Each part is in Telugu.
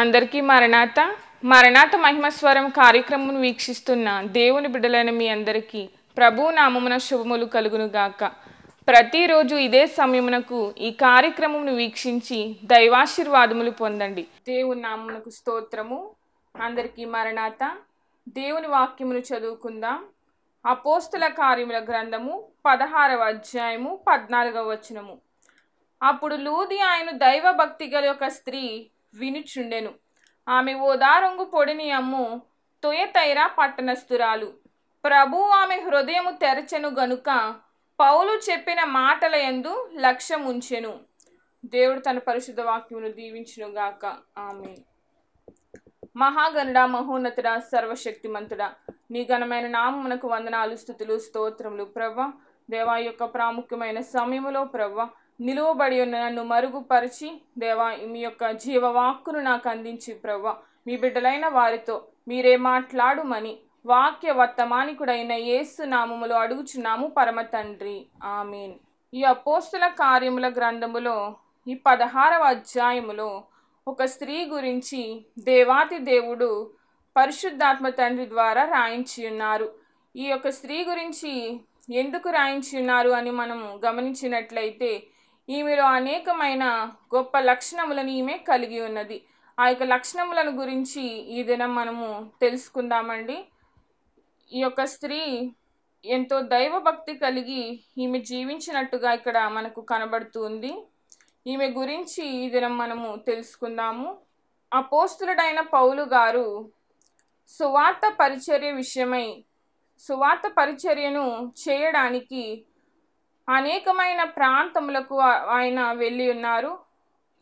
అందరికీ మరణాత మరణాత మహిమస్వరం కార్యక్రమం వీక్షిస్తున్న దేవుని బిడ్డలైన మీ అందరికీ ప్రభు నామమున శుభములు కలుగును గాక. ప్రతిరోజు ఇదే సమయమునకు ఈ కార్యక్రమమును వీక్షించి దైవాశీర్వాదములు పొందండి. దేవుని నామమునకు స్తోత్రము. అందరికీ మరణాత. దేవుని వాక్యమును చదువుకుందాం. అపోస్తుల కార్యముల గ్రంథము 16వ అధ్యాయము 14వ వచనము. అప్పుడు లూదియాయను దైవ భక్తి గల ఒక స్త్రీ వినుచుండెను. ఆమె ఓదారంగు పొడిని అమ్ము తొయతైరా పట్టణస్థురాలు. ప్రభు ఆమె హృదయము తెరచెను గనుక పౌలు చెప్పిన మాటల యందు లక్ష్యం ఉంచెను. దేవుడు తన పరిశుద్ధ వాక్యమును దీవించును గాక. ఆమేన్. మహాగణుడా, మహోన్నతుడా, సర్వశక్తిమంతుడా, నీ ఘనమైన నామమునకు వందనాలు, స్తుతులు, స్తోత్రములు. ప్రవ్వా, దేవా యొక్క ప్రాముఖ్యమైన సమయములో ప్రవ్వా నిలువబడి ఉన్న నన్ను మరుగుపరిచి దేవా మీ యొక్క జీవవాక్కును నాకు అందించి ప్రవ్వా మీ బిడ్డలైన వారితో మీరే మాట్లాడుమని వాక్య వర్తమానికుడైన యేసు నామములో అడుగుచున్నాము పరమ తండ్రి. ఆమేన్. ఈ అపోస్తుల కార్యముల గ్రంథములో ఈ 16వ అధ్యాయములో ఒక స్త్రీ గురించి దేవాతి దేవుడు పరిశుద్ధాత్మ తండ్రి ద్వారా రాయించి ఉన్నారు. ఈ యొక్క స్త్రీ గురించి ఎందుకు రాయించి ఉన్నారు అని మనం గమనించినట్లయితే ఈమెలో అనేకమైన గొప్ప లక్షణములను ఈమె కలిగి ఉన్నది. ఆ యొక్క లక్షణములను గురించి ఈ దినం మనము తెలుసుకుందామండి. ఈ యొక్క స్త్రీ ఎంతో దైవభక్తి కలిగి ఈమె జీవించినట్టుగా ఇక్కడ మనకు కనబడుతుంది. ఈమె గురించి ఈ దినం మనము తెలుసుకుందాము. అపోస్తులుడైన పౌలు గారు సువార్త పరిచర్యను చేయడానికి అనేకమైన ప్రాంతములకు ఆయన వెళ్ళి ఉన్నారు.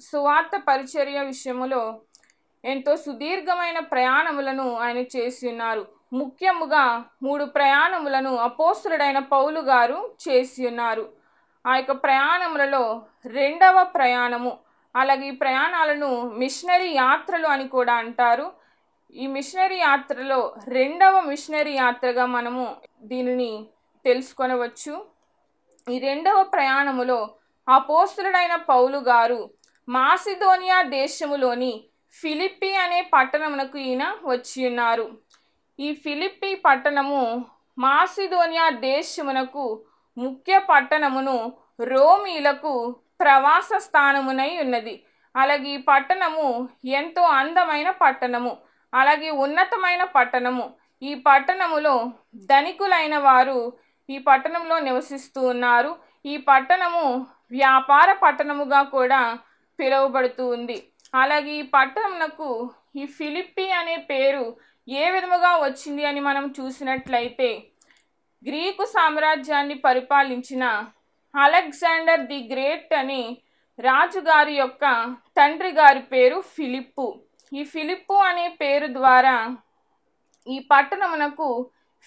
సువార్త పరిచర్య విషయములో ఎంతో సుదీర్ఘమైన ప్రయాణములను ఆయన చేసి ఉన్నారు. ముఖ్యముగా 3 ప్రయాణములను అపోస్తులుడైన పౌలు గారు చేసి ఉన్నారు. ఆ యొక్క ప్రయాణములలో 2వ ప్రయాణము, అలాగే ఈ ప్రయాణాలను మిషనరీ యాత్రలు అని కూడా అంటారు. ఈ మిషనరీ యాత్రలో 2వ మిషనరీ యాత్రగా మనము దీనిని తెలుసుకొనవచ్చు. ఈ 2వ ప్రయాణములో అపోస్తులుడైన పౌలు గారు మాసిదోనియా దేశములోని ఫిలిప్పి అనే పట్టణమునకు ఈయన వచ్చి ఉన్నారు. ఈ ఫిలిప్పి పట్టణము మాసిదోనియా దేశమునకు ముఖ్య పట్టణమును, రోమీలకు ప్రవాస స్థానమునై ఉన్నది. అలాగే ఈ పట్టణము ఎంతో అందమైన పట్టణము, అలాగే ఉన్నతమైన పట్టణము. ఈ పట్టణములో ధనికులైన వారు ఈ పట్టణంలో నివసిస్తూ ఉన్నారు. ఈ పట్టణము వ్యాపార పట్టణముగా కూడా పిలువబడుతూ ఉంది. అలాగే ఈ పట్టణమునకు ఈ ఫిలిప్పి అనే పేరు ఏ విధముగా వచ్చింది అని మనం చూసినట్లయితే గ్రీకు సామ్రాజ్యాన్ని పరిపాలించిన అలెగ్జాండర్ ది గ్రేట్ అనే రాజుగారి యొక్క తండ్రి గారి పేరు ఫిలిప్పు. ఈ ఫిలిప్పు అనే పేరు ద్వారా ఈ పట్టణమునకు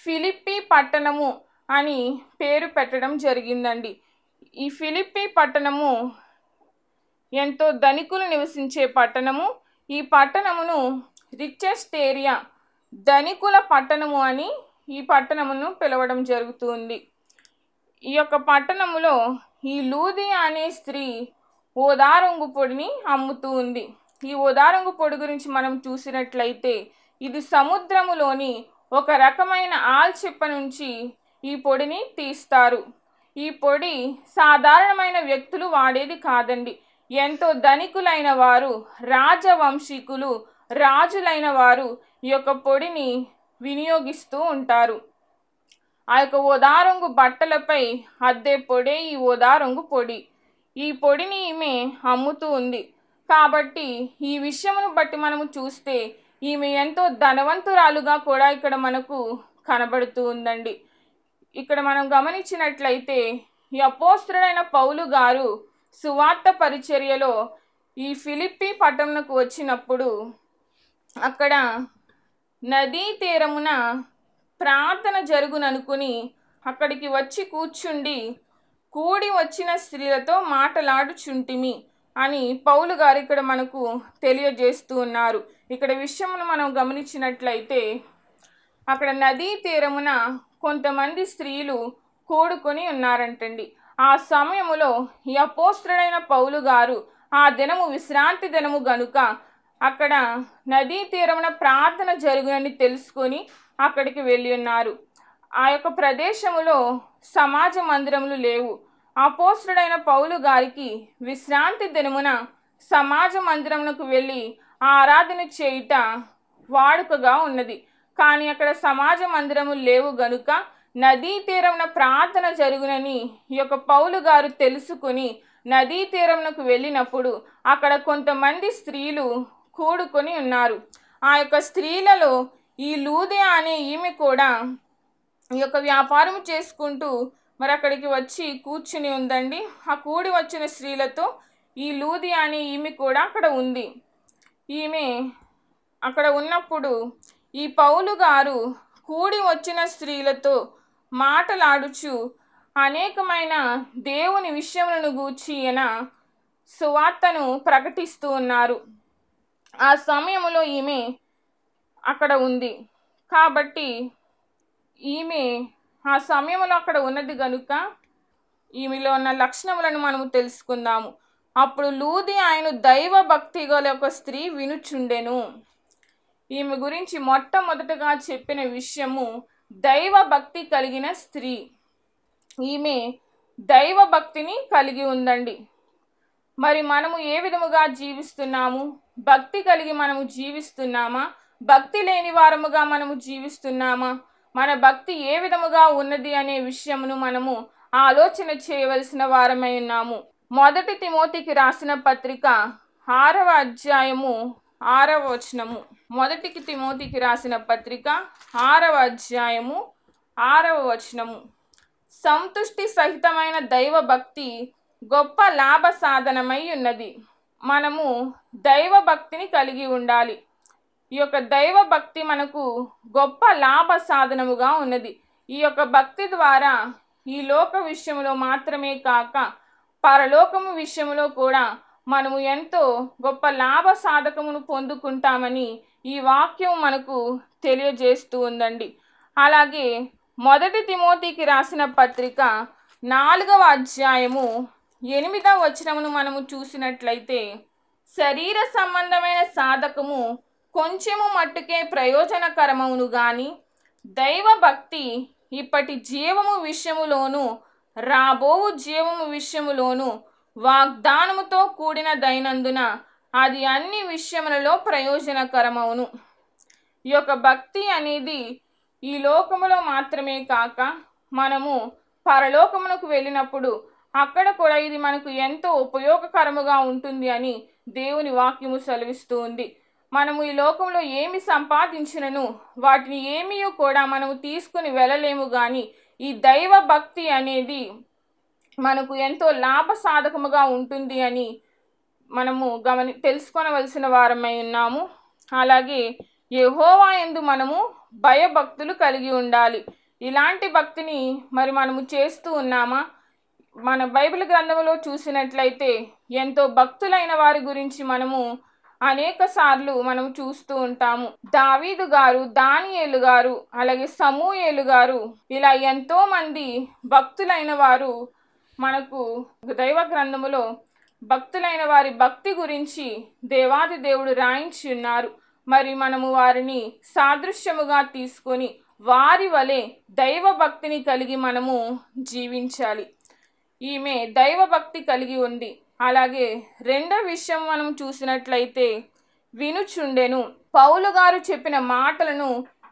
ఫిలిప్పి పట్టణము అని పేరు పెట్టడం జరిగిందండి. ఈ ఫిలిప్పి పట్టణము ఎంతో ధనికులు నివసించే పట్టణము. ఈ పట్టణమును రిచెస్ట్ ఏరియా, ధనికుల పట్టణము అని ఈ పట్టణమును పిలవడం జరుగుతుంది. ఈ యొక్క పట్టణములో ఈ లూదియా అనే స్త్రీ ఓదారంగు పొడిని అమ్ముతూ ఉంది. ఈ ఓదారంగు పొడి గురించి మనం చూసినట్లయితే ఇది సముద్రములోని ఒక రకమైన ఆల్చిప్ప నుంచి ఈ పొడిని తీస్తారు. ఈ పొడి సాధారణమైన వ్యక్తులు వాడేది కాదండి. ఎంతో ధనికులైన వారు, రాజవంశీకులు, రాజులైన వారు ఈ యొక్క పొడిని వినియోగిస్తూ ఉంటారు. ఆ యొక్క ఓదారంగు బట్టలపై అద్దే పొడే ఈ ఓదారంగు పొడి. ఈ పొడిని ఈమె అమ్ముతూ ఉంది. కాబట్టి ఈ విషయమును బట్టి మనము చూస్తే ఈమె ఎంతో ధనవంతురాలుగా కూడా ఇక్కడ మనకు కనబడుతూ ఉందండి. ఇక్కడ మనం గమనించినట్లయితే ఈ అపోస్తులుడైన పౌలు గారు సువార్త పరిచర్యలో ఈ ఫిలిప్పి పట్టణమునకు వచ్చినప్పుడు అక్కడ నదీ తీరమున ప్రార్థన జరుగుననుకుని అక్కడికి వచ్చి కూర్చుండి కూడి వచ్చిన స్త్రీలతో మాటలాడుచుంటిమి అని పౌలు గారు ఇక్కడ మనకు తెలియజేస్తూ ఉన్నారు. ఇక్కడ విషయమును మనం గమనించినట్లయితే అక్కడ నదీ తీరమున కొంతమంది స్త్రీలు కూడుకొని ఉన్నారంటండి. ఆ సమయములో ఈ అపోస్తులుడైన పౌలు గారు ఆ దినము విశ్రాంతి దినము గనుక అక్కడ నదీ తీరమున ప్రార్థన జరుగునని తెలుసుకొని అక్కడికి వెళ్ళి ఉన్నారు. ఆ యొక్క ప్రదేశములో సమాజ మందిరములు లేవు. అపోస్తలుడైన పౌలు గారికి విశ్రాంతి దినమున సమాజ మందిరమునకు వెళ్ళి ఆరాధన చేయుట వాడుకగా ఉన్నది. కానీ అక్కడ సమాజ మందిరములు లేవు గనుక నదీ తీరమున ప్రార్థన జరుగునని ఈ యొక్క పౌలు గారు తెలుసుకొని నదీ తీరమునకు వెళ్ళినప్పుడు అక్కడ కొంతమంది స్త్రీలు కూడుకొని ఉన్నారు. ఆ యొక్క స్త్రీలలో ఈ లూదియా అనే ఈమె కూడా ఈ యొక్క వ్యాపారం చేసుకుంటూ మరి అక్కడికి వచ్చి కూర్చుని ఉందండి. ఆ కూడి వచ్చిన స్త్రీలతో ఈ లూదియా అనే ఈమె కూడా అక్కడ ఉంది. ఈమె అక్కడ ఉన్నప్పుడు ఈ పౌలు గారు కూడి వచ్చిన స్త్రీలతో మాటలాడుచు అనేకమైన దేవుని విషయములను గూర్చి ఈయన సువార్తను ప్రకటిస్తూ ఉన్నారు. ఆ సమయంలో ఈమె అక్కడ ఉంది కాబట్టి ఈమె ఆ సమయంలో అక్కడ ఉన్నది గనుక ఈమెలో ఉన్న లక్షణములను మనము తెలుసుకుందాము. అప్పుడు లూదియా ఆయన దైవ భక్తి గల ఒక స్త్రీ వినుచుండెను. ఈమె గురించి మొట్టమొదటగా చెప్పిన విషయము దైవ భక్తి కలిగిన స్త్రీ. ఈమె దైవ భక్తిని కలిగి ఉందండి. మరి మనము ఏ విధముగా జీవిస్తున్నాము? భక్తి కలిగి మనము జీవిస్తున్నామా? భక్తి లేని వారముగా మనము జీవిస్తున్నామా? మన భక్తి ఏ విధముగా ఉన్నది అనే విషయమును మనము ఆలోచన చేయవలసిన వారమై ఉన్నాము. మొదటి తిమోతికి రాసిన పత్రిక 6వ అధ్యాయము 6వ వచనము. మొదటికి తిమోతికి రాసిన పత్రిక 6వ అధ్యాయము 6వ వచనము. సంతుష్టి సహితమైన దైవ భక్తి గొప్ప లాభ సాధనమై ఉన్నది. మనము దైవ భక్తిని కలిగి ఉండాలి. ఈ యొక్క దైవ భక్తి మనకు గొప్ప లాభ సాధనముగా ఉన్నది. ఈ యొక్క భక్తి ద్వారా ఈ లోక విషయంలో మాత్రమే కాక పరలోకము విషయంలో కూడా మనము ఎంతో గొప్ప లాభ సాధకమును పొందుకుంటామని ఈ వాక్యం మనకు తెలియజేస్తూ ఉందండి. అలాగే మొదటి తిమోతికి రాసిన పత్రిక 4వ అధ్యాయము 8వ వచనమును మనము చూసినట్లయితే, శరీర సంబంధమైన సాధకము కొంచెము మట్టుకే ప్రయోజనకరమవును గాని దైవ భక్తి ఇప్పటి జీవము విషయములోను రాబోవు జీవము విషయములోను వాగ్దానముతో కూడిన దైనందున అది అన్ని విషయములలో ప్రయోజనకరమవును. ఈ యొక్క భక్తి అనేది ఈ లోకములో మాత్రమే కాక మనము పరలోకమునకు వెళ్ళినప్పుడు అక్కడ కూడా ఇది మనకు ఎంతో ఉపయోగకరముగా ఉంటుంది అని దేవుని వాక్యము సెలవిస్తూ ఉంది. మనము ఈ లోకంలో ఏమి సంపాదించినను వాటిని ఏమీ కూడా మనము తీసుకుని వెళ్ళలేము. కానీ ఈ దైవ భక్తి అనేది మనకు ఎంతో లాభ సాధకముగా ఉంటుంది అని మనము తెలుసుకొనవలసిన వారమై ఉన్నాము. అలాగే యెహోవా యందు మనము భయభక్తులు కలిగి ఉండాలి. ఇలాంటి భక్తిని మరి మనము చేస్తూ ఉన్నామా? మన బైబిల్ గ్రంథంలో చూసినట్లయితే ఎంతో భక్తులైన వారి గురించి మనము అనేక సార్లు మనం చూస్తూ ఉంటాము. దావీదు గారు, దానియేలు గారు, అలాగే సమూయేలు గారు, ఇలా ఎంతో మంది భక్తులైన వారు మనకు దైవ గ్రంథములో భక్తులైన వారి భక్తి గురించి దేవాది దేవుడు రాయించి ఉన్నారు. మరి మనము వారిని సాదృశ్యముగా తీసుకొని వారి వలె దైవ భక్తిని కలిగి మనము జీవించాలి. ఈమె దైవ భక్తి కలిగి ఉంది. అలాగే రెండో విషయం మనం చూసినట్లయితే వినుచుండెను. పౌలు గారు చెప్పిన మాటలను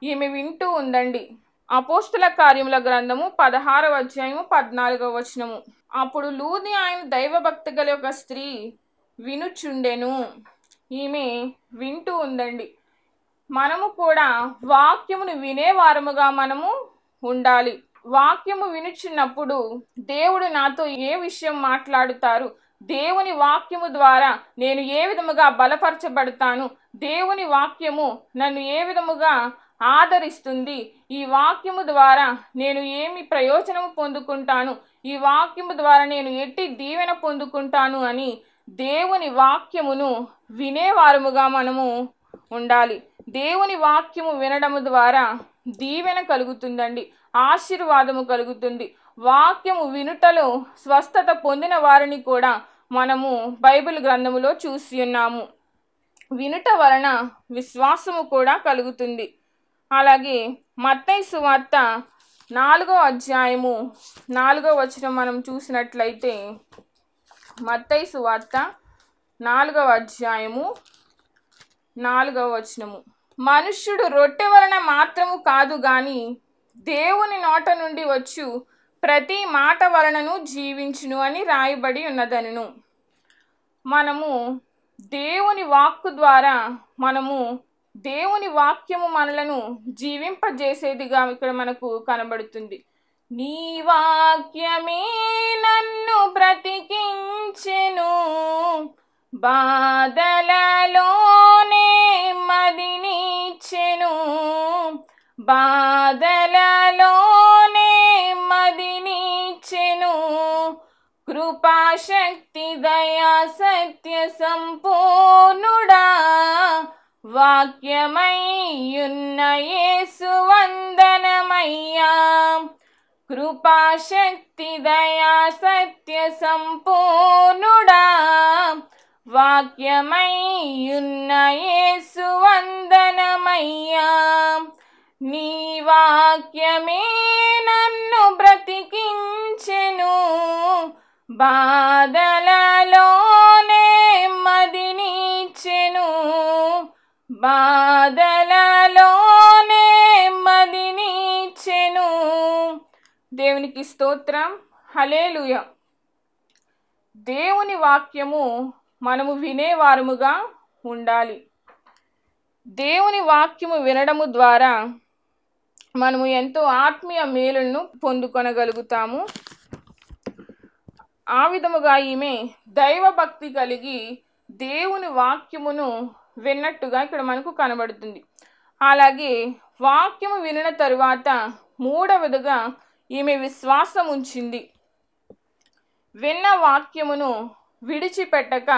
ఈమె వింటూ ఉందండి. అపోస్తుల కార్యముల గ్రంథము 16వ అధ్యాయము 14వ వచనము. అప్పుడు లూదియా ఆయన దైవభక్తి గల ఒక స్త్రీ వినుచుండెను. ఈమె వింటూ ఉందండి. మనము కూడా వాక్యమును వినేవారముగా మనము ఉండాలి. వాక్యము వినుచున్నప్పుడు దేవుడు నాతో ఏ విషయం మాట్లాడుతారు, దేవుని వాక్యము ద్వారా నేను ఏ విధముగా బలపరచబడతాను, దేవుని వాక్యము నన్ను ఏ విధముగా ఆదరిస్తుంది, ఈ వాక్యము ద్వారా నేను ఏమి ప్రయోజనము పొందుకుంటాను, ఈ వాక్యము ద్వారా నేను ఎట్టి దీవెన పొందుకుంటాను అని దేవుని వాక్యమును వినేవారముగా మనము ఉండాలి. దేవుని వాక్యము వినడము ద్వారా దీవెన కలుగుతుందండి, ఆశీర్వాదము కలుగుతుంది. వాక్యము వినుటలో స్వస్థత పొందిన వారిని కూడా మనము బైబిల్ గ్రంథములో చూసి ఉన్నాము. వినుట వలన విశ్వాసము కూడా కలుగుతుంది. అలాగే మత్తయి సువార్త 4వ అధ్యాయము 4వ వచనం మనం చూసినట్లయితే, మత్తయి సువార్త 4వ అధ్యాయము 4వ వచనము, మనుష్యుడు రొట్టె వలన మాత్రము కాదు గాని దేవుని నోట నుండి వచ్చు ప్రతి మాట వలనను జీవించును అని రాయబడి ఉన్నదనును. మనము దేవుని వాక్కు ద్వారా దేవుని వాక్యము మనలను జీవింపజేసేదిగా ఇక్కడ మనకు కనబడుతుంది. నీ వాక్యమే నన్ను బ్రతికించెను, బాధలలోనే మదినిచ్చెను, బాధలలోనే మదినిచ్చెను, కృపాశక్తి దయా సత్య సంపూర్ణుడా, వాక్యమయ్యున్న యేసు వందనమయ్యా, కృపాశక్తి దయా సత్య సంపూర్ణుడా, వాక్యమయ్యున్న యేసు వందనమయ్యా, నీ వాక్యమే నన్ను బ్రతికించెను, బాధలలోనే మదినిచ్చెను, బాధలలోనే మదినిచ్చెను. దేవునికి స్తోత్రం, హల్లెలూయా. దేవుని వాక్యము మనము వినేవారముగా ఉండాలి. దేవుని వాక్యము వినడము ద్వారా మనము ఎంతో ఆత్మీయ మేలులను పొందుకొనగలుగుతాము. ఆ విధముగా ఈమె దైవభక్తి కలిగి దేవుని వాక్యమును విన్నట్టుగా ఇక్కడ మనకు కనబడుతుంది. అలాగే వాక్యము వినిన తరువాత మూడవదిగా ఈమె విశ్వాసం ఉంచింది. విన్న వాక్యమును విడిచిపెట్టక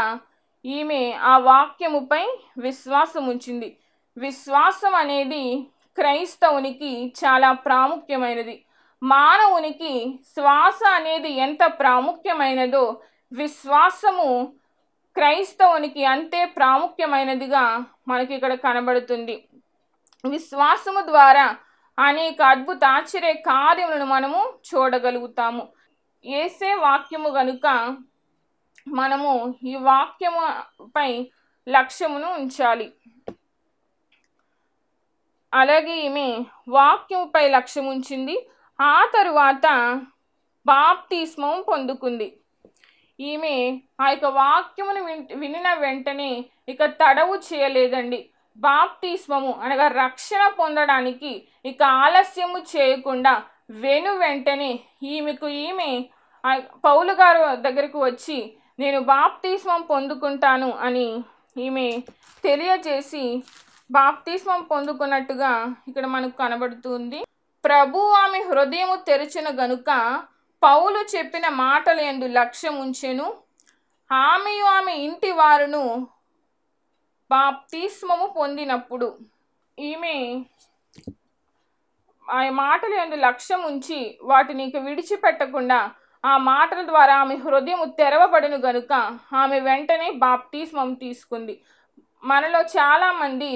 ఈమె ఆ వాక్యముపై విశ్వాసం ఉంచింది. విశ్వాసం అనేది క్రైస్తవునికి చాలా ప్రాముఖ్యమైనది. మానవునికి శ్వాస అనేది ఎంత ప్రాముఖ్యమైనదో విశ్వాసము క్రైస్తవునికి అంతే ప్రాముఖ్యమైనదిగా మనకి ఇక్కడ కనబడుతుంది. విశ్వాసము ద్వారా అనేక అద్భుత ఆశ్చర్య కార్యములను మనము చూడగలుగుతాము. యేసే వాక్యము గనుక మనము ఈ వాక్యముపై లక్ష్యమును ఉంచాలి. అలాగే ఈమె వాక్యముపై లక్ష్యం ఉంచింది. ఆ తరువాత బాప్తిస్మం పొందుకుంది. ఈమె ఆ యొక్క వాక్యమును వినిన వెంటనే ఇక తడవు చేయలేదండి. బాప్తిస్మము అనగా రక్షణ పొందడానికి ఇక ఆలస్యము చేయకుండా వెంటనే ఈమె పౌలు గారు దగ్గరకు వచ్చి నేను బాప్తిస్మం పొందుకుంటాను అని ఈమె తెలియజేసి బాప్తిస్మం పొందుకున్నట్టుగా ఇక్కడ మనకు కనబడుతుంది. ప్రభు ఆమె హృదయము తెరిచిన గనుక పౌలు చెప్పిన మాటల యందు లక్ష్యం ఉంచెను. ఆమెయు ఆమె ఇంటి వారును బాప్తిస్మము పొందినప్పుడు ఈమె ఆ మాటల యందు లక్ష్యం ఉంచి వాటిని ఇక విడిచిపెట్టకుండా ఆ మాటల ద్వారా ఆమె హృదయము తెరవబడును గనుక ఆమె వెంటనే బాప్తిస్మం తీసుకుంది. మనలో చాలామంది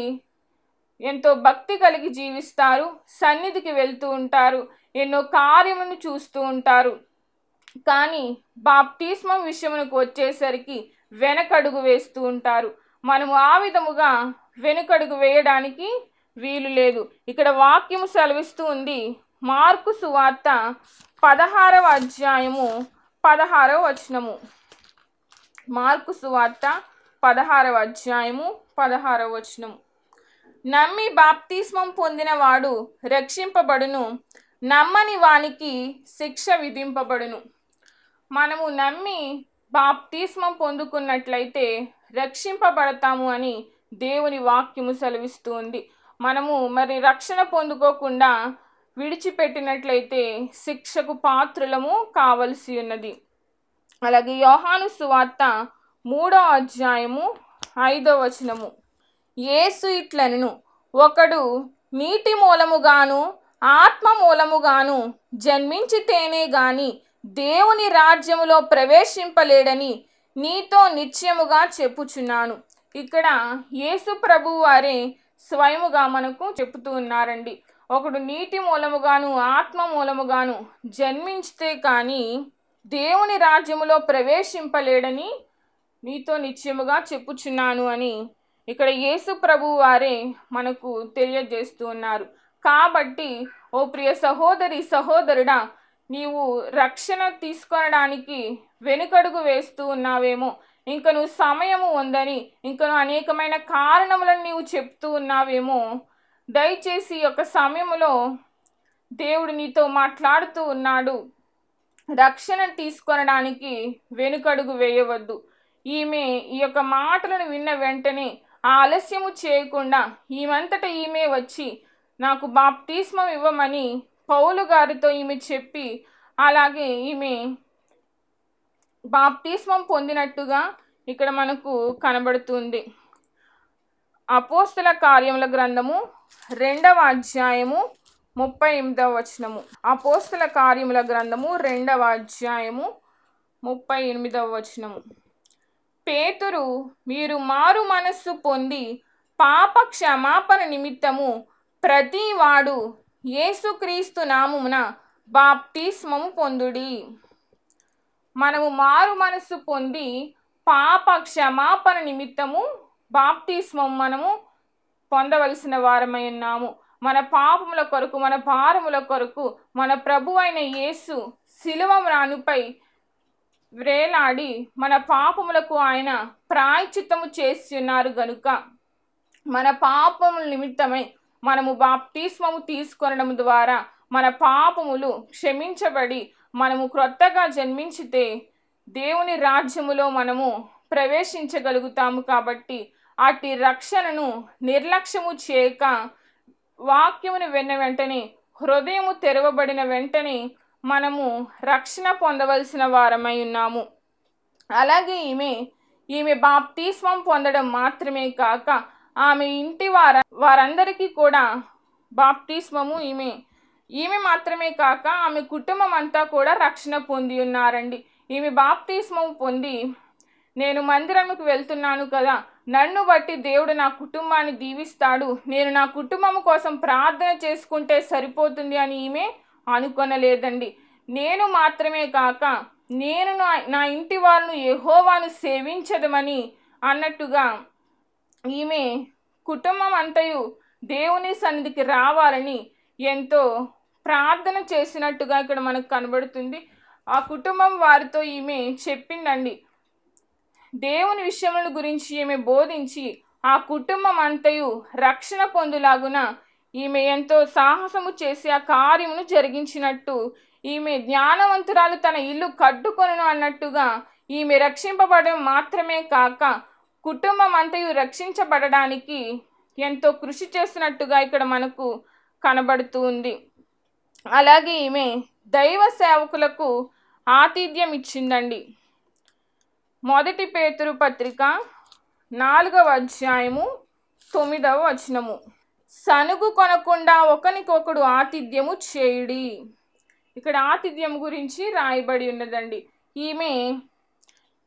ఎంతో భక్తి కలిగి జీవిస్తారు, సన్నిధికి వెళ్తూ ఉంటారు, ఎన్నో కార్యములను చూస్తూ ఉంటారు. కానీ బాప్తిస్మం విషయమునకు వచ్చేసరికి వెనకడుగు వేస్తూ ఉంటారు. మనము ఆ విధముగా వెనుకడుగు వేయడానికి వీలు లేదు. ఇక్కడ వాక్యము సెలవిస్తూ ఉంది. మార్కు సువార్త 16వ అధ్యాయము 16వ వచనము. మార్కు సువార్త 16వ అధ్యాయము 16వ వచనము. నమ్మి బాప్తిస్మం పొందిన వాడు రక్షింపబడును, నమ్మని వానికి శిక్ష విధింపబడును. మనము నమ్మి బాప్తిస్మం పొందుకున్నట్లయితే రక్షింపబడతాము అని దేవుని వాక్యము సెలవిస్తూ ఉంది. మనము రక్షణ పొందుకోకుండా విడిచిపెట్టినట్లయితే శిక్షకు పాత్రులము కావలసి ఉన్నది. అలాగే యోహాను సువార్త 3వ అధ్యాయము 5వ వచనము. యేసు ఇట్లనెను, ఒకడు నీటి మూలముగాను ఆత్మ మూలముగాను జన్మించితేనే గాని దేవుని రాజ్యములో ప్రవేశింపలేడని నీతో నిశ్చయముగా చెప్పుచున్నాను. ఇక్కడ యేసు ప్రభు వారే స్వయముగా మనకు చెబుతూ ఉన్నారండి. ఒకడు నీటి మూలముగాను ఆత్మ మూలముగాను జన్మించితే కానీ దేవుని రాజ్యములో ప్రవేశింపలేడని నీతో నిశ్చయముగా చెప్పుచున్నాను అని ఇక్కడ యేసు ప్రభు వారే మనకు తెలియజేస్తూ ఉన్నారు. కాబట్టి ఓ ప్రియ సహోదరి సహోదరుడా, నీవు రక్షణ తీసుకొనడానికి వెనుకడుగు వేస్తూ ఉన్నావేమో, ఇంకా నువ్వు సమయము ఉందని ఇంకా నువ్వు అనేకమైన కారణములను నీవు చెప్తూ ఉన్నావేమో, దయచేసి ఒక సమయంలో దేవుడు నీతో మాట్లాడుతూ ఉన్నాడు. రక్షణ తీసుకొనడానికి వెనుకడుగు వేయవద్దు. ఈమె ఈ యొక్క మాటలను విన్న వెంటనే ఆలస్యము చేయకుండా ఈమెంతట ఈమె వచ్చి నాకు బాప్తిస్మం ఇవ్వమని పౌలు గారితో ఈమె చెప్పి అలాగే ఈమె బాప్తిస్మం పొందినట్టుగా ఇక్కడ మనకు కనబడుతుంది. అపోస్తల కార్యముల గ్రంథము 2వ అధ్యాయము 38వ వచనము. అపోస్తల కార్యముల గ్రంథము 2వ అధ్యాయము 38వ వచనము. పేతురు, మీరు మారు మనస్సు పొంది పాప క్షమాపణ నిమిత్తము ప్రతి వాడు యేసుక్రీస్తు నామమున బాప్తిస్మము పొందుడి. మనము మారు మనస్సు పొంది పాప క్షమాపణ నిమిత్తము బాప్తిస్మం మనము పొందవలసిన వారమై ఉన్నాము. మన పాపముల కొరకు, మన భారముల కొరకు మన ప్రభు అయిన యేసు శిలువ మ్రానుపై వ్రేలాడి మన పాపములకు ఆయన ప్రాయశ్చిత్తము చేసి ఉన్నారు గనుక మన పాపముల నిమిత్తమై మనము బాప్తిస్మము తీసుకొనడం ద్వారా మన పాపములు క్షమించబడి మనము క్రొత్తగా జన్మించితే దేవుని రాజ్యములో మనము ప్రవేశించగలుగుతాము. కాబట్టి అట్టి రక్షణను నిర్లక్ష్యము చేయక వాక్యమును విన్న వెంటనే, హృదయము తెరవబడిన వెంటనే మనము రక్షణ పొందవలసిన వారమై ఉన్నాము. అలాగే ఈమె బాప్తిస్మం పొందడం మాత్రమే కాక ఆమె ఇంటి వారందరికీ కూడా బాప్తిస్మము ఈమె మాత్రమే కాక ఆమె కుటుంబం అంతా కూడా రక్షణ పొంది ఉన్నారండి. ఈమె బాప్తిస్మం పొంది, నేను మందిరంకు వెళ్తున్నాను కదా, నన్ను బట్టి దేవుడు నా కుటుంబాన్ని దీవిస్తాడు, నేను నా కుటుంబం కోసం ప్రార్థన చేసుకుంటే సరిపోతుంది అని ఈమె అనుకొనలేదండి. నేను మాత్రమే కాక నేను నా ఇంటి వారిని యెహోవాను సేవించదమని అన్నట్టుగా ఈమె కుటుంబం అంతయు దేవుని సన్నిధికి రావాలని ఎంతో ప్రార్థన చేసినట్టుగా ఇక్కడ మనకు కనబడుతుంది. ఆ కుటుంబం వారితో ఈమె చెప్పిందండి. దేవుని విషయముల గురించి ఈమె బోధించి ఆ కుటుంబం అంతయు రక్షణ పొందులాగున ఈమె ఎంతో సాహసము చేసి ఆ కార్యమును జరిగించినట్టు, ఈమె జ్ఞానవంతురాలు తన ఇల్లు కట్టుకొనును అన్నట్టుగా ఈమె రక్షింపబడడం మాత్రమే కాక కుటుంబం అంతయు రక్షించబడడానికి ఎంతో కృషి చేస్తున్నట్టుగా ఇక్కడ మనకు కనబడుతూ ఉంది. అలాగే ఈమె దైవ సేవకులకు ఆతిథ్యం ఇచ్చిందండి. 1 పేతురు పత్రిక 4వ అధ్యాయము 9వ వచనము. సనుగు కొనకుండా ఒకనికొకడు ఆతిథ్యము చేయుడి. ఇక్కడ ఆతిథ్యం గురించి రాయబడి ఉన్నదండి. ఈమె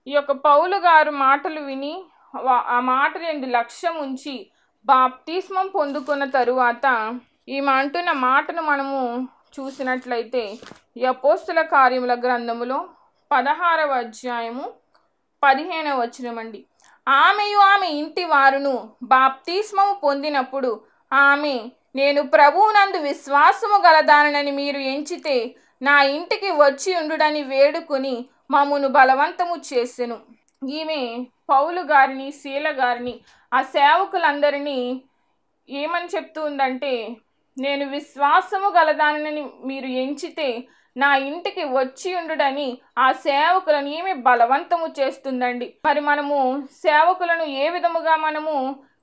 ఈ యొక్క పౌలు గారు మాటలు విని ఆ మాటలు ఎందు లక్ష్యం ఉంచి బాప్తిస్మం పొందుకున్న తరువాత ఈమె అంటున్న మాటను మనము చూసినట్లయితే ఈ అపోస్తల కార్యముల గ్రంథములో 16వ అధ్యాయము 15వ వచనం అండి. ఆమెయు ఆమె ఇంటి వారును బాప్తిస్మము పొందినప్పుడు ఆమె, నేను ప్రభువునందు విశ్వాసము గలదానని మీరు ఎంచితే నా ఇంటికి వచ్చి ఉండుడని వేడుకొని మమ్మును బలవంతము చేసెను. ఈమె పౌలు గారిని, శీల గారిని, ఆ సేవకులందరినీ ఏమని చెప్తూ ఉందంటే, నేను విశ్వాసము గలదానని మీరు ఎంచితే నా ఇంటికి వచ్చి ఉండుడని ఆ సేవకులను ఈమె బలవంతము చేస్తుందండి. మరి మనము సేవకులను ఏ విధముగా మనము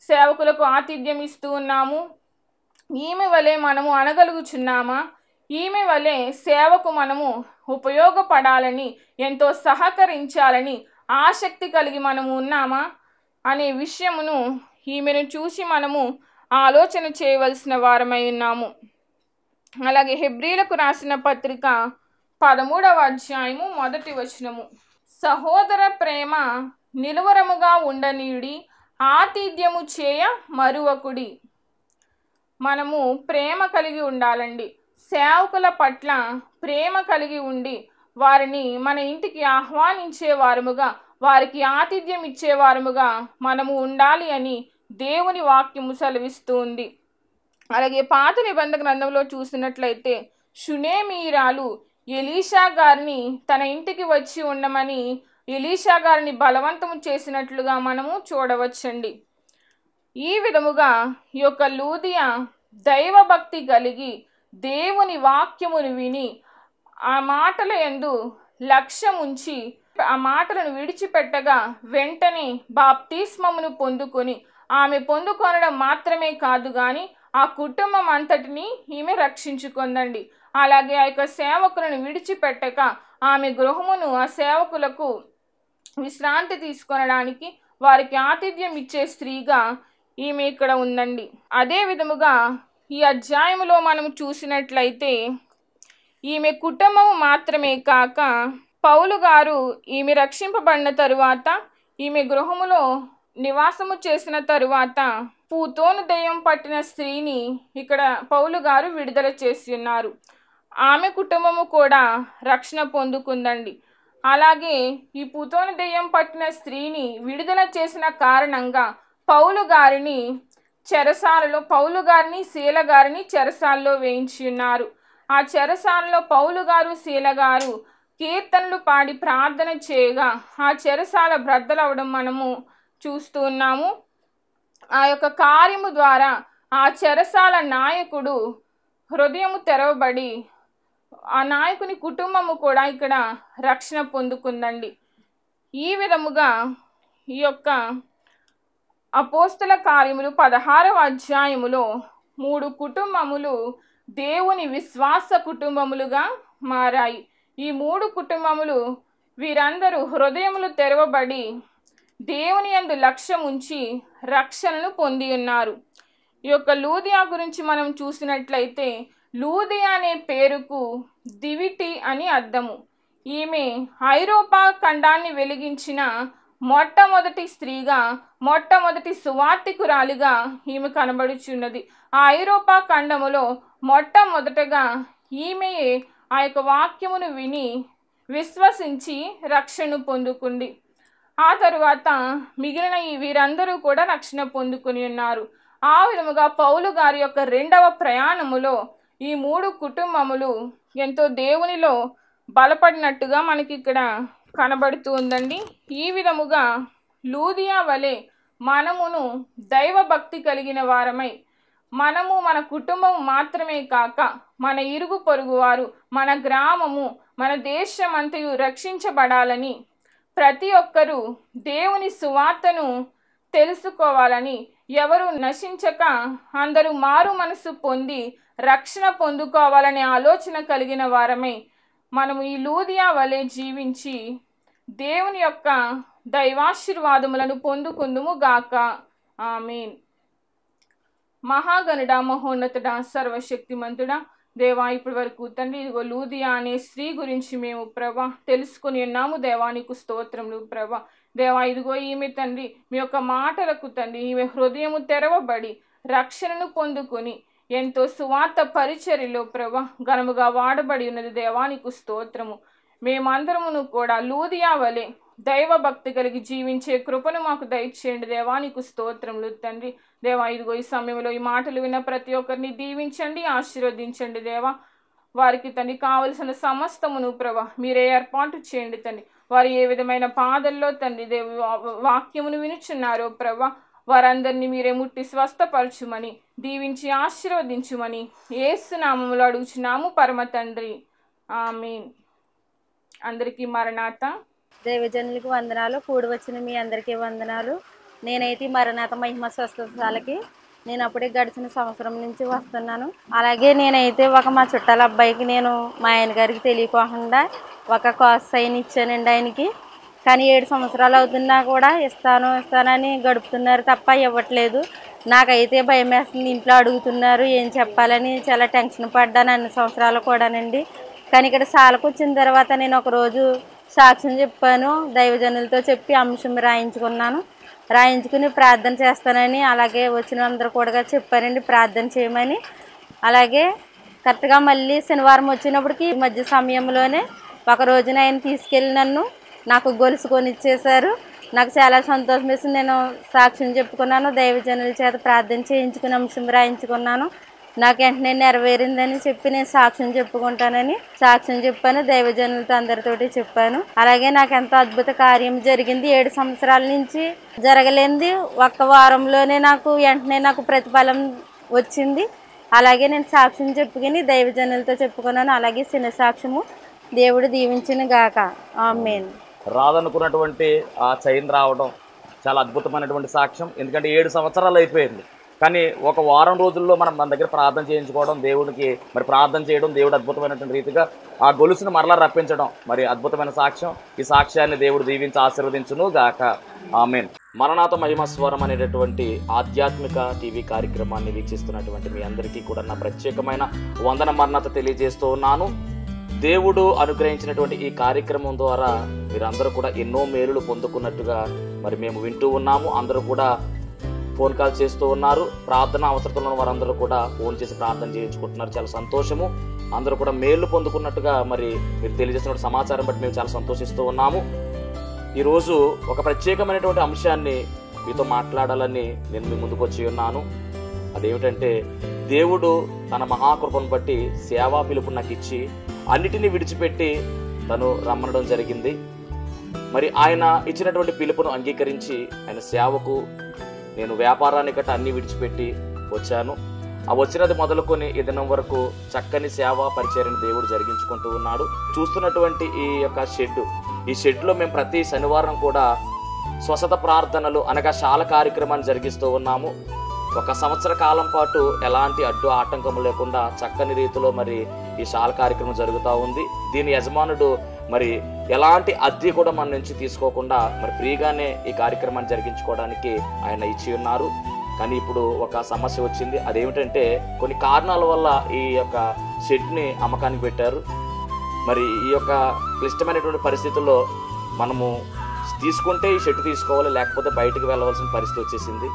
సేవకులకు ఆతిథ్యం ఇస్తూ ఉన్నాము? ఈమె వలె మనము అనగలుగుచున్నామా? ఈమె వలె సేవకు మనము ఉపయోగపడాలని, ఎంతో సహకరించాలని ఆసక్తి కలిగి మనము ఉన్నామా అనే విషయమును ఈమెను చూసి మనము ఆలోచన చేయవలసిన వారమై ఉన్నాము. అలాగే హెబ్రీలకు రాసిన పత్రిక 13వ అధ్యాయము 1వ వచనము. సహోదర ప్రేమ నిలువరముగా ఉండనీయుడి, ఆతిథ్యము చేయ మరువకుడి. మనము ప్రేమ కలిగి ఉండాలండి. సేవకుల పట్ల ప్రేమ కలిగి ఉండి వారిని మన ఇంటికి ఆహ్వానించే వారముగా, వారికి ఆతిథ్యం ఇచ్చేవారముగా మనము ఉండాలి అని దేవుని వాక్యము సెలవిస్తూ ఉంది. అలాగే పాత నిబంధన గ్రంథంలో చూసినట్లయితే షునేమీరాలు ఎలీషా గారిని తన ఇంటికి వచ్చి ఉండమని ఎలీషా గారిని బలవంతము చేసినట్లుగా మనము చూడవచ్చండి. ఈ విధముగా ఈ యొక్క లూదియా దైవభక్తి కలిగి దేవుని వాక్యమును విని ఆ మాటల యందు లక్ష్యం ఉంచి ఆ మాటలను విడిచిపెట్టగా వెంటనే బాప్తిస్మమును పొందుకొని ఆమె పొందుకొనడం మాత్రమే కాదు కానీ ఆ కుటుంబం అంతటిని ఈమె రక్షించుకుందండి. అలాగే ఆ యొక్క సేవకులను విడిచిపెట్టక ఆమె గృహమును ఆ సేవకులకు విశ్రాంతి తీసుకొనడానికి వారికి ఆతిథ్యం ఇచ్చే స్త్రీగా ఈమె ఇక్కడ ఉందండి. అదే విధముగా ఈ అధ్యాయంలో మనం చూసినట్లయితే ఈమె కుటుంబము మాత్రమే కాక పౌలు గారు ఈమె రక్షింపబడిన తరువాత ఈమె గృహములో నివాసము చేసిన తరువాత పూతోను దెయ్యం పట్టిన స్త్రీని ఇక్కడ పౌలు గారు విడుదల చేసి ఉన్నారు. ఆమె కుటుంబము కూడా రక్షణ పొందుకుందండి. అలాగే ఈ పూతోను దెయ్యం పట్టిన స్త్రీని విడుదల చేసిన కారణంగా పౌలు గారిని శీల గారిని చెరసాలలో వేయించి ఉన్నారు. ఆ చెరసాలలో పౌలు గారు శీల గారు కీర్తనలు పాడి ప్రార్థన చేయగా ఆ చెరసాల బ్రద్దలవడం మనము చూస్తూ ఉన్నాము. ఆ యొక్క కార్యము ద్వారా ఆ చెరసాల నాయకుడు హృదయము తెరవబడి ఆ నాయకుని కుటుంబము కూడా ఇక్కడ రక్షణ పొందుకుందండి. ఈ విధముగా ఈ యొక్క అపోస్తల కార్యములు 16వ అధ్యాయములో 3 కుటుంబములు దేవుని విశ్వాస కుటుంబములుగా మారాయి. ఈ 3 కుటుంబములు వీరందరూ హృదయములు తెరవబడి దేవుని యందు లక్ష్యం ఉంచి రక్షణను పొంది ఉన్నారు. ఈ యొక్క లూదియా గురించి మనం చూసినట్లయితే లూదియా అనే పేరుకు దివిటి అని అర్థము. ఈమె ఐరోపా ఖండాన్ని వెలిగించిన మొట్టమొదటి స్త్రీగా, మొట్టమొదటి సువార్తికురాలిగా ఈమె కనబడుచున్నది. ఆ ఐరోపా ఖండములో మొట్టమొదటగా ఈమెయే ఆ యొక్క వాక్యమును విని విశ్వసించి రక్షణ పొందుకుంది. ఆ తరువాత మిగిలిన వీరందరూ కూడా రక్షణ పొందుకుని ఉన్నారు. ఆ విధముగా పౌలు గారి యొక్క 2వ ప్రయాణములో ఈ 3 కుటుంబములు ఎంతో దేవునిలో బలపడినట్టుగా మనకి ఇక్కడ కనబడుతూ ఉందండి. ఈ విధముగా లూదియా వలె మనమును దైవభక్తి కలిగిన వారమై మనము మన కుటుంబం మాత్రమే కాక మన ఇరుగు పొరుగు వారు, మన గ్రామము, మన దేశం అంతయు రక్షించబడాలని, ప్రతి ఒక్కరూ దేవుని సువార్తను తెలుసుకోవాలని, ఎవరు నశించక అందరూ మారు మనసు పొంది రక్షణ పొందుకోవాలనే ఆలోచన కలిగిన వారమై మనము ఈ లూదియా వలె జీవించి దేవుని యొక్క దైవాశీర్వాదములను పొందుకుందుము గాక. ఆమేన్. మహాగణుడా, మహోన్నతుడా, సర్వశక్తిమంతుడా దేవా, ఇప్పటి వరకు తండ్రి ఇదిగో లూదియా అనే స్త్రీ గురించి మేము ప్రభా తెలుసుకుని ఉన్నాము. దేవానికి స్తోత్రములు ప్రభా. దేవా, ఇదిగో ఈమె తండ్రి మీ యొక్క మాటలకు తండ్రి ఈమె హృదయము తెరవబడి రక్షణను పొందుకొని ఎంతో సువార్త పరిచర్యలో ప్రభా ఘనముగా వాడబడి ఉన్నది. దేవానికి స్తోత్రము. మేమందరమును కూడా లూదియా వలె దైవభక్తి కలిగి జీవించే కృపను మాకు దయచేయండి. దేవానికి స్తోత్రములు తండ్రి. దేవా, ఇదిగో ఈ సమయంలో ఈ మాటలు విన్న ప్రతి ఒక్కరిని దీవించండి, ఆశీర్వదించండి. దేవా, వారికి తండ్రి కావలసిన సమస్తమును ప్రభా మీరే ఏర్పాటు చేయండి తండ్రి. వారు ఏ విధమైన బాధల్లో తండ్రి వాక్యమును వినుచున్నారో ప్రభా వారందరినీ మీరే ముట్టి స్వస్థపరచుమని, దీవించి ఆశీర్వదించుమని యేసు నామములో అడుగుచున్నాము పరమ తండ్రి. ఆమేన్. అందరికీ మరణాత. దైవజనులకు వందనాలు. కూడి వచ్చిన మీ అందరికీ వందనాలు. నేనైతే మరణాత మహిమ స్వస్థతలకి నేను అప్పుడే గడిచిన సంవత్సరం నుంచి వస్తున్నాను. అలాగే నేనైతే మా చుట్టాల అబ్బాయికి నేను మా ఆయన గారికి తెలియకోకుండా ఒక కాస్ సైన్ ఇచ్చానండి ఆయనకి. కానీ 7 సంవత్సరాలు అవుతున్నా కూడా ఇస్తానని గడుపుతున్నారు తప్ప ఇవ్వట్లేదు. నాకైతే భయం వేస్తుంది. ఇంట్లో అడుగుతున్నారు ఏం చెప్పాలని చాలా టెన్షన్ పడ్డాను అన్ని సంవత్సరాలు కూడానండి. కానీ ఇక్కడ సాలకు వచ్చిన తర్వాత నేను ఒకరోజు సాక్ష్యం చెప్పాను, దైవజనులతో చెప్పి అంశం రాయించుకున్నాను. రాయించుకుని ప్రార్థన చేస్తానని, అలాగే వచ్చిన అందరూ కూడా చెప్పారండి ప్రార్థన చేయమని. అలాగే కరెక్ట్గా మళ్ళీ శనివారం వచ్చినప్పటికి ఈ మధ్య సమయంలోనే ఒక రోజున ఆయన తీసుకెళ్ళి నాకు గొలుసు కొనిచ్చేశారు. నాకు చాలా సంతోషం వేసింది. నేను సాక్ష్యం చెప్పుకున్నాను, దైవజనుల చేత ప్రార్థన చేయించుకుని అంశం రాయించుకున్నాను. నాకు వెంటనే నెరవేరిందని చెప్పి నేను సాక్ష్యం చెప్పుకుంటానని సాక్ష్యం చెప్పాను. దైవజనులతో అందరితోటి చెప్పాను. అలాగే నాకు ఎంతో అద్భుత కార్యం జరిగింది. 7 సంవత్సరాల నుంచి జరగలేనిది ఒక్క వారంలోనే వెంటనే నాకు ప్రతిఫలం వచ్చింది. అలాగే నేను సాక్ష్యం చెప్పుకుని దైవజనులతో చెప్పుకున్నాను. అలాగే చిన్న సాక్ష్యము దేవుడు దీవించిన గాక. ఆమేన్. రాదనుకున్నటువంటి ఆ చైన్ రావడం చాలా అద్భుతమైనటువంటి సాక్ష్యం. ఎందుకంటే 7 సంవత్సరాలు అయిపోయింది, కానీ ఒక వారం రోజుల్లో మన దగ్గర ప్రార్థన చేయించుకోవడం, దేవుడికి మరి ప్రార్థన చేయడం, దేవుడు అద్భుతమైనటువంటి రీతిగా ఆ గొలుసును మరలా రప్పించడం మరి అద్భుతమైన సాక్ష్యం. ఈ సాక్ష్యాన్ని దేవుడు దీవించి ఆశీర్వదించును గాక. ఆమేన్. మరణాత మహిమ స్వరం అనేటటువంటి ఆధ్యాత్మిక టీవీ కార్యక్రమాన్ని వీక్షిస్తున్నటువంటి మీ అందరికీ కూడా నా ప్రత్యేకమైన వందన మరణాత తెలియజేస్తూ ఉన్నాను. దేవుడు అనుగ్రహించినటువంటి ఈ కార్యక్రమం ద్వారా మీరందరూ కూడా ఎన్నో మేలులు పొందుకున్నట్టుగా మరి మేము వింటూ ఉన్నాము. అందరూ కూడా ఫోన్ కాల్ చేస్తూ ఉన్నారు. ప్రార్థన అవసరతలో ఉన్న వారందరూ కూడా ఫోన్ చేసి ప్రార్థన చేయించుకుంటున్నారు. చాలా సంతోషము. అందరూ కూడా మేలు పొందుకున్నట్టుగా మరి మీరు తెలియజేస్తున్న సమాచారం బట్టి మేము చాలా సంతోషిస్తూ ఉన్నాము. ఈరోజు ఒక ప్రత్యేకమైనటువంటి అంశాన్ని మీతో మాట్లాడాలని నేను మీ ముందుకు వచ్చి ఉన్నాను. అదేమిటంటే, దేవుడు తన మహాకృపను బట్టి సేవా పిలుపు నాకు ఇచ్చి అన్నిటినీ విడిచిపెట్టి తను రమ్మనడం జరిగింది. మరి ఆయన ఇచ్చినటువంటి పిలుపును అంగీకరించి ఆయన సేవకు నేను వ్యాపారాన్ని గట్ట అన్ని విడిచిపెట్టి వచ్చాను. ఆ వచ్చినది మొదలుకొని ఈ దినం వరకు చక్కని సేవా పరిచర్యను దేవుడు జరిగించుకుంటూ ఉన్నాడు. చూస్తున్నటువంటి ఈ యొక్క ఈ షెడ్లో మేము ప్రతి శనివారం కూడా స్వస్థత ప్రార్థనలు అనగా శాల కార్యక్రమాన్ని జరిగిస్తూ ఉన్నాము. 1 సంవత్సర కాలం పాటు ఎలాంటి అడ్డు ఆటంకం లేకుండా చక్కని రీతిలో మరి ఈ శాల కార్యక్రమం జరుగుతూ ఉంది. దీని యజమానుడు మరి ఎలాంటి అద్దె కూడా మన నుంచి తీసుకోకుండా మరి ఫ్రీగానే ఈ కార్యక్రమాన్ని జరిగించుకోవడానికి ఆయన ఇచ్చి ఉన్నారు. కానీ ఇప్పుడు ఒక సమస్య వచ్చింది. అదేమిటంటే, కొన్ని కారణాల వల్ల ఈ యొక్క షెడ్ని అమ్మకానికి పెట్టారు. మరి ఈ యొక్క క్లిష్టమైనటువంటి పరిస్థితుల్లో మనము తీసుకుంటే ఈ షెడ్ తీసుకోవాలి, లేకపోతే బయటకు వెళ్ళవలసిన పరిస్థితి వచ్చేసింది.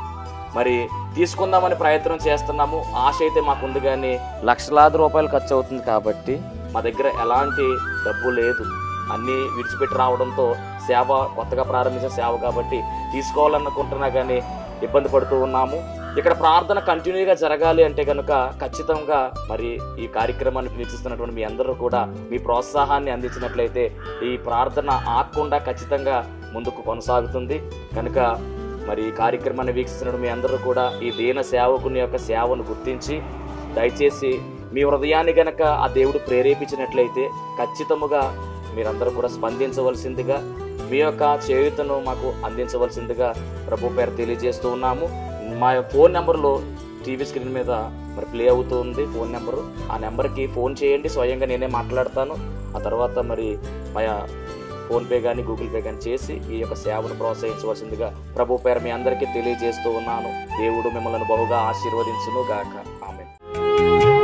మరి తీసుకుందామని ప్రయత్నం చేస్తున్నాము. ఆశ అయితే మాకుంది, కానీ లక్షలాది రూపాయలు ఖర్చు అవుతుంది. కాబట్టి మా దగ్గర ఎలాంటి డబ్బు లేదు. అన్నీ విడిచిపెట్టి రావడంతో సేవ కొత్తగా ప్రారంభించిన సేవ కాబట్టి తీసుకోవాలనుకుంటున్నా కానీ ఇబ్బంది పడుతూ ఉన్నాము. ఇక్కడ ప్రార్థన కంటిన్యూగా జరగాలి అంటే కనుక ఖచ్చితంగా మరి ఈ కార్యక్రమాన్ని వీక్షిస్తున్నటువంటి మీ అందరూ కూడా మీ ప్రోత్సాహాన్ని అందించినట్లయితే ఈ ప్రార్థన ఆగకుండా ఖచ్చితంగా ముందుకు కొనసాగుతుంది. కనుక మరి ఈ కార్యక్రమాన్ని వీక్షిస్తున్న మీ అందరూ కూడా ఈ దీన సేవకుని యొక్క సేవను గుర్తించి దయచేసి మీ హృదయాన్ని గనక ఆ దేవుడు ప్రేరేపించినట్లయితే ఖచ్చితముగా మీరందరూ కూడా స్పందించవలసిందిగా, మీ యొక్క చేయూతను మాకు అందించవలసిందిగా ప్రభు పేరు తెలియజేస్తూ ఉన్నాము. మా ఫోన్ నెంబర్లో టీవీ స్క్రీన్ మీద మరి ప్లే అవుతుంది ఫోన్ నెంబరు. ఆ నెంబర్కి ఫోన్ చేయండి, స్వయంగా నేనే మాట్లాడతాను. ఆ తర్వాత మరి మా ఫోన్పే కానీ గూగుల్ పే కానీ చేసి ఈ యొక్క సేవను ప్రోత్సహించవలసిందిగా ప్రభు పేరు మీ అందరికీ తెలియజేస్తూ ఉన్నాను. దేవుడు మిమ్మల్ని బహుగా ఆశీర్వదించును గాక. ఆమేన్.